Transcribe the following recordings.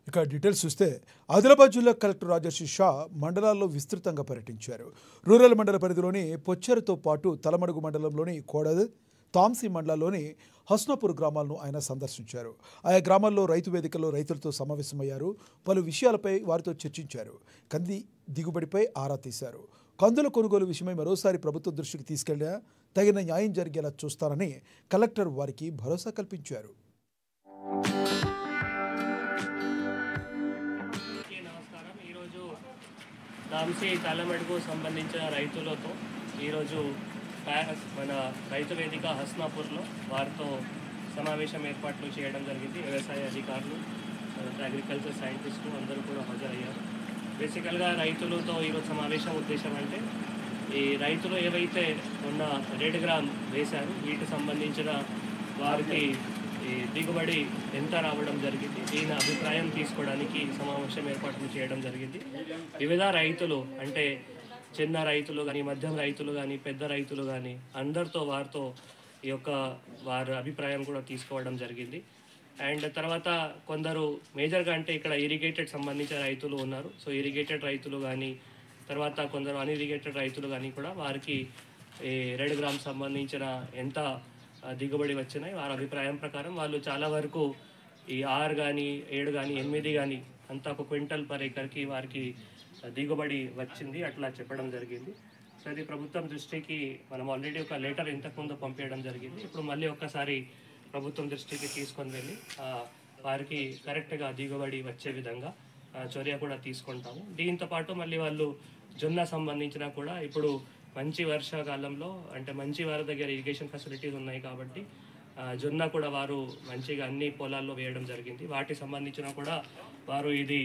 ఇక డీటెయిల్స్ చూస్తే ఆదిలాబాద్ జిల్లా కలెక్టర్ రాజర్షి షా మండలాల్లో విస్తృతంగా పర్యటించారు. రూరల్ మండల పరిధిలోని పొచ్చెరతో పాటు తలమడుగు మండలంలోని కోడద్, తాంసీ మండలాల్లోని హస్నాపూర్ గ్రామాలను ఆయన సందర్శించారు. ఆయా గ్రామాల్లో రైతు వేదికల్లో రైతులతో సమావేశమయ్యారు. పలు విషయాలపై వారితో చర్చించారు. కంది దిగుబడిపై ఆరా తీశారు. కందుల కొనుగోలు విషయమై మరోసారి ప్రభుత్వ దృష్టికి తీసుకెళ్లినా తగిన న్యాయం జరిగేలా చూస్తారని కలెక్టర్ వారికి భరోసా కల్పించారు. తాంసీ తలమడుగు సంబంధించిన రైతులతో ఈరోజు మన రైతు వేదిక హస్నాపూర్లో వారితో సమావేశం ఏర్పాట్లు చేయడం జరిగింది. వ్యవసాయ అధికారులు, అగ్రికల్చర్ సైంటిస్టులు అందరూ కూడా హాజరయ్యారు. బేసికల్గా రైతులతో ఈరోజు సమావేశం ఉద్దేశం అంటే ఈ రైతులు ఏవైతే ఉన్న రెడ్ గ్రామ్ వేశారు వీటికి సంబంధించిన వారికి ఈ దిగుబడి ఎంత రావడం జరిగింది, దీని అభిప్రాయం తీసుకోవడానికి సమావేశం ఏర్పాట్లు చేయడం జరిగింది. వివిధ రైతులు అంటే చిన్న రైతులు కానీ, మధ్యం రైతులు కానీ, పెద్ద రైతులు కానీ అందరితో వారితో ఈ యొక్క వారి అభిప్రాయం కూడా తీసుకోవడం జరిగింది. అండ్ తర్వాత కొందరు మేజర్గా అంటే ఇక్కడ ఇరిగేటెడ్ సంబంధించిన రైతులు ఉన్నారు. సో ఇరిగేటెడ్ రైతులు కానీ, తర్వాత కొందరు అన్ఇరిగేటెడ్ రైతులు కానీ కూడా వారికి ఈ రెడ్ గ్రామ్ సంబంధించిన ఎంత దిగుబడి వచ్చినాయి వారి అభిప్రాయం ప్రకారం వాళ్ళు చాలా వరకు ఈ 6 కానీ 7 కానీ 8 కానీ అంతా ఒక క్వింటల్ పర్ ఎకర్కి వారికి దిగుబడి వచ్చింది అట్లా చెప్పడం జరిగింది. సో అది ప్రభుత్వం దృష్టికి మనం ఆల్రెడీ ఒక లెటర్ ఇంతకుముందు పంపించడం జరిగింది. ఇప్పుడు మళ్ళీ ఒక్కసారి ప్రభుత్వం దృష్టికి తీసుకొని వెళ్ళి వారికి కరెక్ట్గా దిగుబడి వచ్చే విధంగా చర్య కూడా తీసుకుంటాము. దీంతోపాటు మళ్ళీ వాళ్ళు జొన్న సంబంధించిన కూడా ఇప్పుడు మంచి వర్షాకాలంలో అంటే మంచి వారి దగ్గర ఇరిగేషన్ ఫెసిలిటీస్ ఉన్నాయి కాబట్టి జొన్న కూడా వారు మంచిగా అన్ని పొలాల్లో వేయడం జరిగింది. వాటికి సంబంధించిన కూడా వారు ఇది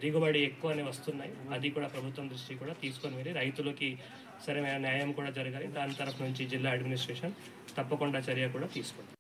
దిగుబడి ఎక్కువనే వస్తున్నాయి. అది కూడా ప్రభుత్వం దృష్టి కూడా తీసుకొని వెళ్ళి రైతులకి సరైన న్యాయం కూడా జరగాలి. దాని తరఫు నుంచి జిల్లా అడ్మినిస్ట్రేషన్ తప్పకుండా చర్య కూడా తీసుకుంటాం.